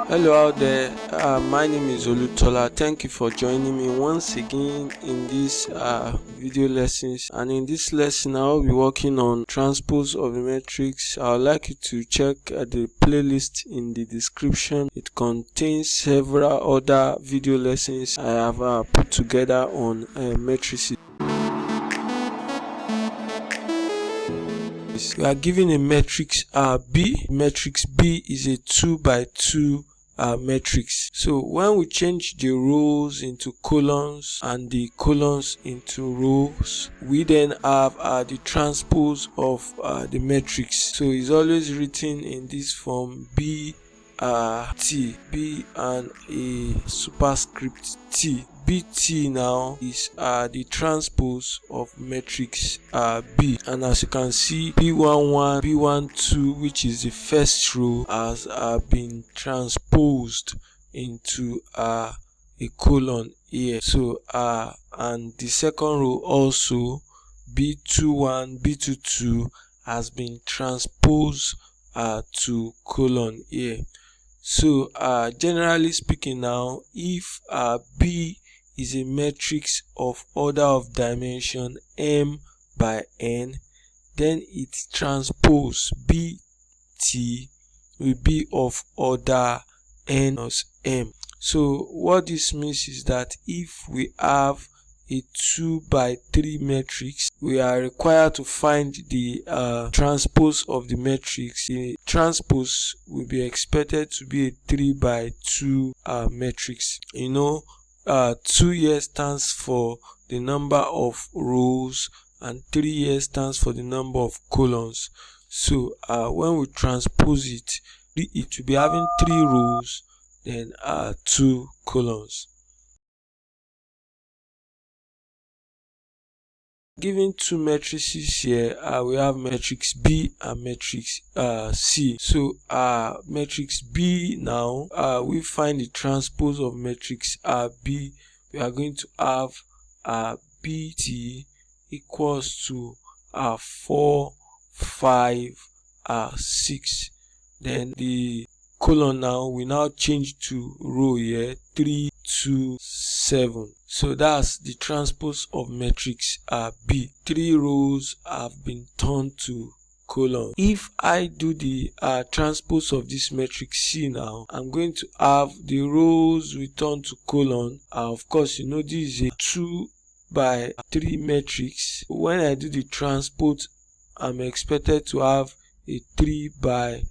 Hello out there, my name is Olutola. Thank you for joining me once again in this video lessons, and in this lesson I will be working on transpose of a matrix. I would like you to check the playlist in the description. It contains several other video lessons I have put together on matrices. We are given a matrix B. Matrix B is a 2 by 2 matrix. So when we change the rows into columns and the columns into rows, we then have the transpose of the matrix. So it's always written in this form: B B and a superscript T. BT now is the transpose of matrix B, and as you can see, B11, B12, which is the first row, has been transposed into a column here. So and the second row also, B21, B22, has been transposed to column here. So generally speaking now, if B is a matrix of order of dimension m by n, then its transpose BT will be of order n plus m. So what this means is that if we have a 2 by 3 matrix, we are required to find the transpose of the matrix. The transpose will be expected to be a 3 by 2 matrix. 2 here stands for the number of rows and 3 here stands for the number of columns. So when we transpose it, it will be having 3 rows, then 2 columns. Given two matrices here, we have matrix B and matrix C. So matrix B now, we find the transpose of matrix B. We are going to have BT equals to 4, 5, 6. Then the column now, we now change to row here, 3, 2, 7. So that's the transpose of matrix B. 3 rows have been turned to column. If I do the transpose of this matrix C now, I'm going to have the rows returned to column. Of course, this is a 2 by 3 matrix. When I do the transpose, I'm expected to have a 3 by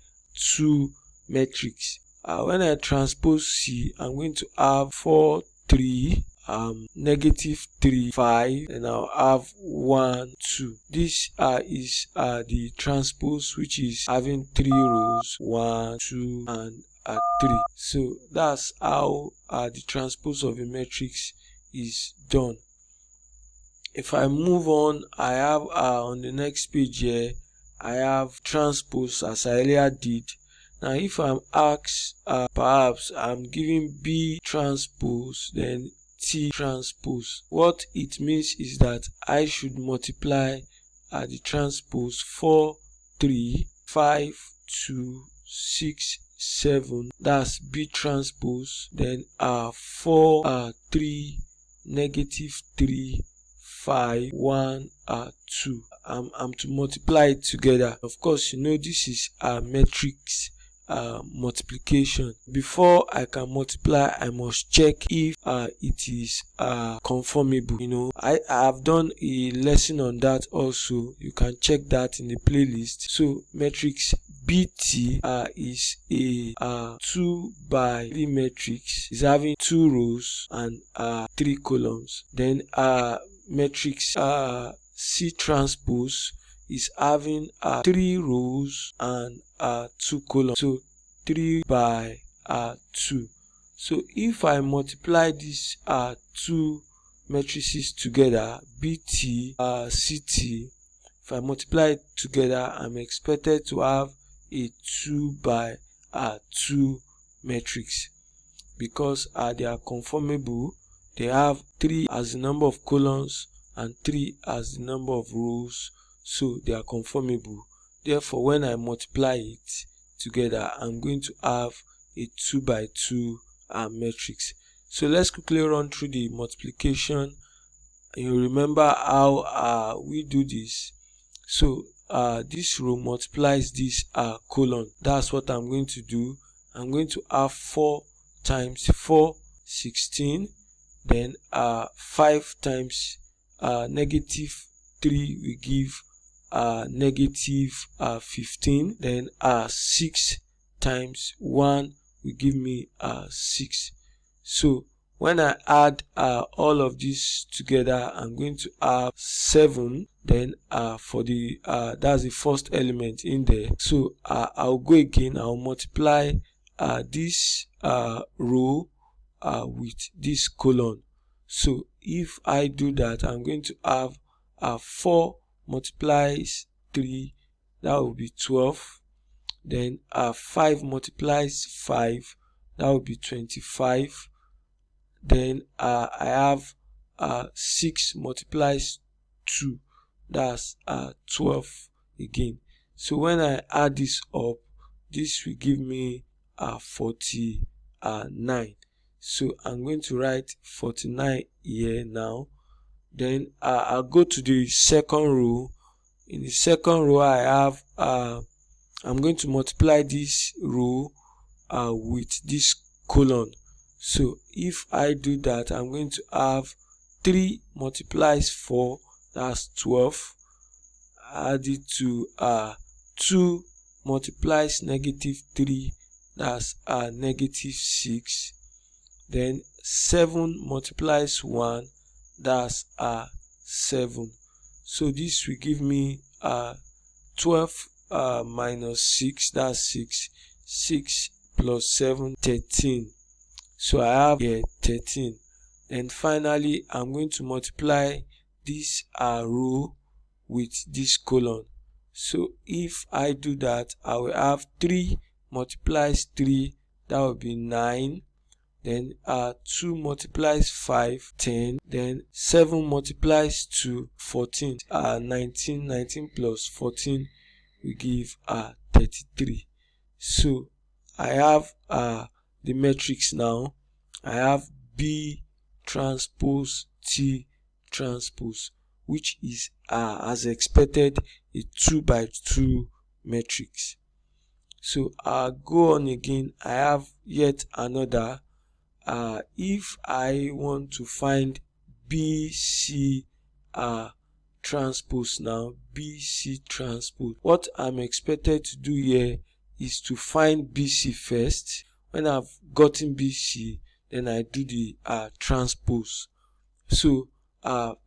2 matrix. When I transpose C, I'm going to have 4, 3, negative 3, 5, and I'll have 1, 2. This is the transpose, which is having 3 rows, 1, 2, and 3. So that's how the transpose of a matrix is done. If I move on, I have on the next page here, I have transpose as I earlier did. Now if I'm asked, perhaps I'm giving B transpose, then T transpose. What it means is that I should multiply the transpose 4, 3, 5, 2, 6, 7. That's B transpose. Then 4, 3, negative 3, 5, 1, 2. I'm to multiply it together. Of course, this is a matrix multiplication. Before I can multiply, I must check if it is conformable. I have done a lesson on that also. You can check that in the playlist. So matrix BT is a 2 by 3 matrix. Is having 2 rows and 3 columns. Then matrix C transpose is having 3 rows and 2 columns. So 3 by 2. So if I multiply these 2 matrices together, BT, CT, if I multiply it together, I'm expected to have a 2 by 2 matrix. Because they are conformable, they have 3 as the number of columns and 3 as the number of rows. so they are conformable. Therefore, when I multiply it together, I'm going to have a 2 by 2 matrix. So let's quickly run through the multiplication. You remember how we do this. So this row multiplies this column. That's what I'm going to do. I'm going to have 4 times 4, 16. Then 5 times negative 3 will give negative 15. Then 6 times 1 will give me 6. So when I add all of this together, I'm going to have 7. Then for the that's the first element in there. So I'll go again. I'll multiply this row with this column. So if I do that, I'm going to have 4 multiplies 3, that will be 12. Then 5 multiplies 5, that will be 25. Then I have 6 multiplies 2, that's 12 again. So when I add this up, this will give me 49. So I'm going to write 49 here now. Then I'll go to the second row. In the second row, I have I'm going to multiply this row with this column. So if I do that, I'm going to have 3 multiplies 4, that's 12. Add it to 2 multiplies negative 3, that's negative 6. Then 7 multiplies 1, that's 7. So this will give me 12 minus 6, that's 6. 6 plus 7, 13. So I have here 13. And finally, I'm going to multiply this row with this column. So if I do that, I will have 3 multiplies 3, that will be 9. Then 2 multiplies 5, 10. Then 7 multiplies 2, 14. 19. 19 plus 14 will give 33. So I have the matrix now. I have B transpose T transpose, which is as expected a 2 by 2 matrix. So I'll go on again. I have yet another. If I want to find BC transpose now, BC transpose, what I'm expected to do here is to find BC first. When I've gotten BC, then I do the transpose. So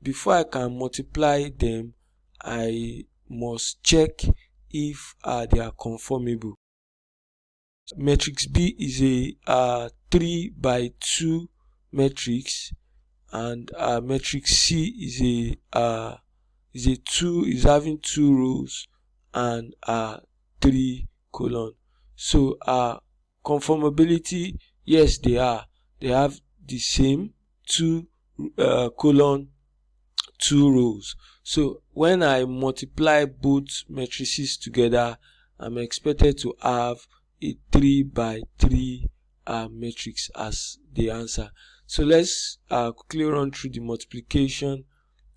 before I can multiply them, I must check if they are conformable. Matrix B is a 3 by 2 matrix, and matrix C is having 2 rows and 3 columns. So conformability, yes, they have the same 2 column, 2 rows. So when I multiply both matrices together, I'm expected to have a 3 by 3 matrix as the answer. So let's quickly run through the multiplication.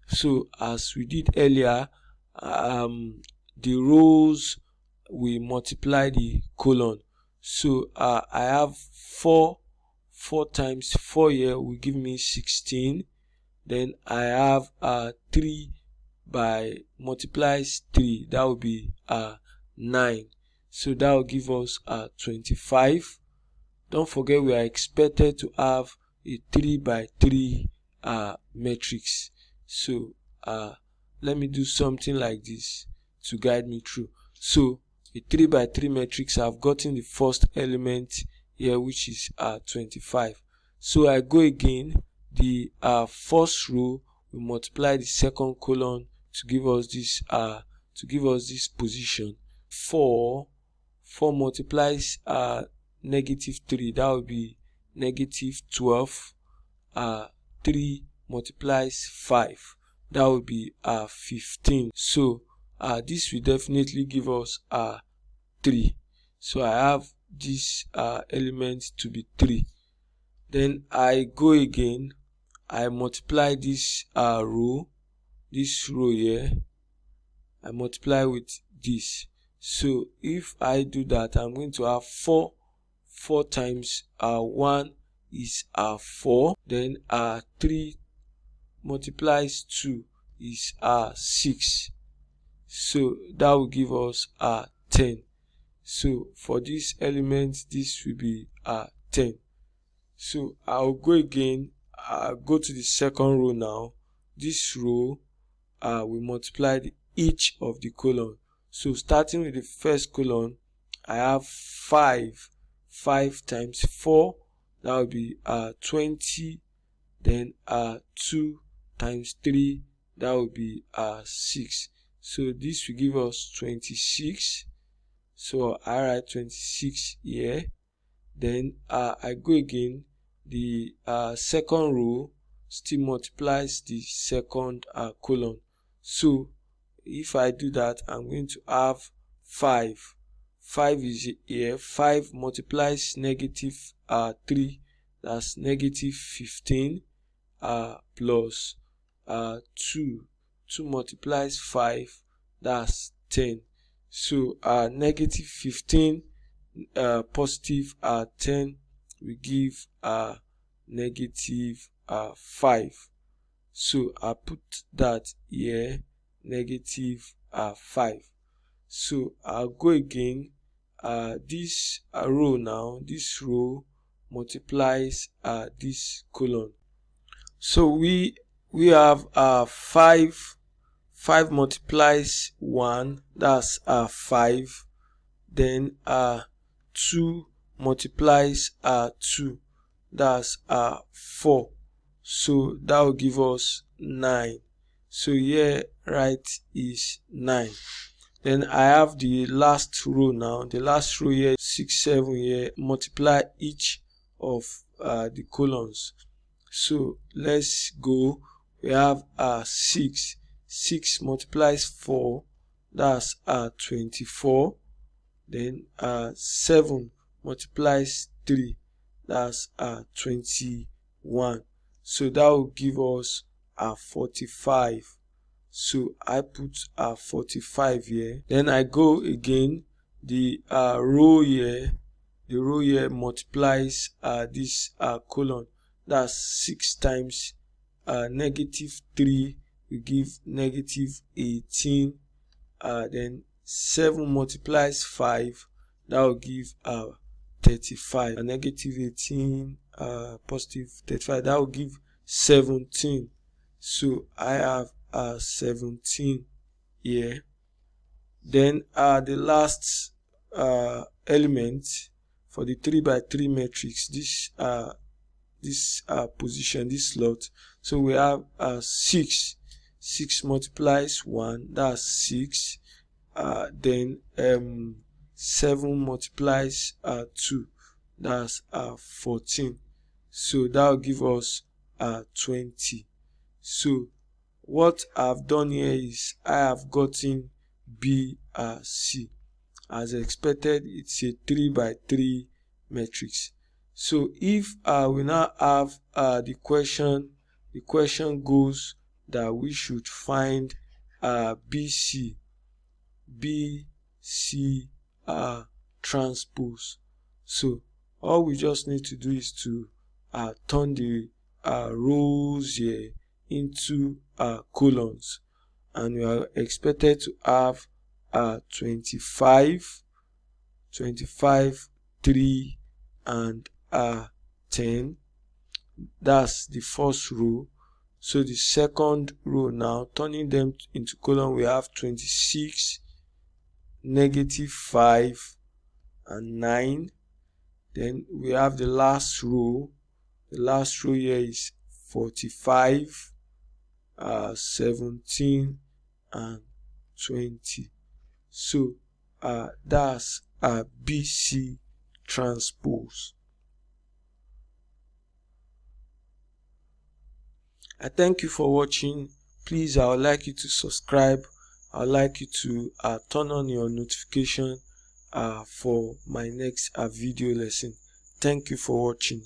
So as we did earlier, the rows we multiply the column. So I have 4 times 4 here will give me 16. Then I have 3 by multiplies 3, that will be 9. So that will give us 25. Don't forget, we are expected to have a 3 by 3 matrix. So let me do something like this to guide me through. So a 3 by 3 matrix, I've gotten the first element here, which is 25. So I go again. The first row, we multiply the second column to give us this position. 4 multiplies negative 3, that will be negative 12. 3 multiplies 5, that will be 15. So this will definitely give us 3. So I have this element to be 3. Then I go again, I multiply this row here, I multiply with this. So if I do that, I'm going to have 4 times 1 is 4. Then 3 multiplies 2 is 6. So that will give us 10. So for this element, this will be 10. So I'll go again, go to the second row now. This row we multiply each of the column. So starting with the first column, I have 5. 5 times 4, that will be 20. Then 2 times 3, that will be 6. So this will give us 26. So I write 26 here. Then I go again, the second row still multiplies the second column. So if I do that, I'm going to have 5. 5 is here. 5 multiplies negative 3, that's negative 15, plus 2. 2 multiplies 5, that's 10. So negative 15 positive 10 will give negative 5. So I put that here, negative 5. So I'll go again, this row now, this row multiplies this column. So we have 5 multiplies 1, that's 5. Then 2 multiplies 2, that's 4. So that will give us 9. So here right is 9. Then I have the last row now. The last row here, 6, 7 here, multiply each of the columns. So let's go. We have 6. 6 multiplies 4, that's 24. Then 7 multiplies 3, that's 21. So that will give us 45. So I put 45 here. Then I go again, the row here multiplies this column, that's 6 times negative 3 will give negative 18. Then 7 multiplies 5, that will give 35. Negative 18 positive 35, that will give 17. So I have 17 here. Then the last element for the 3 by 3 matrix, this position, this slot. So we have 6. 6 multiplies 1, that's 6. Then 7 multiplies 2, that's 14. So that will give us 20. So what I've done here is I have gotten BC. As expected, it's a 3 by 3 matrix. So if we now have the question goes that we should find BC transpose. So all we just need to do is to turn the rows here into columns, and we are expected to have 25, 3, and 10. That's the first row. So the second row now, turning them into column, we have 26, negative 5, and 9. Then we have the last row. The last row here is 45, 17, and 20. So that's BC transpose. I thank you for watching. Please, I would like you to subscribe I'd like you to turn on your notification for my next video lesson. Thank you for watching.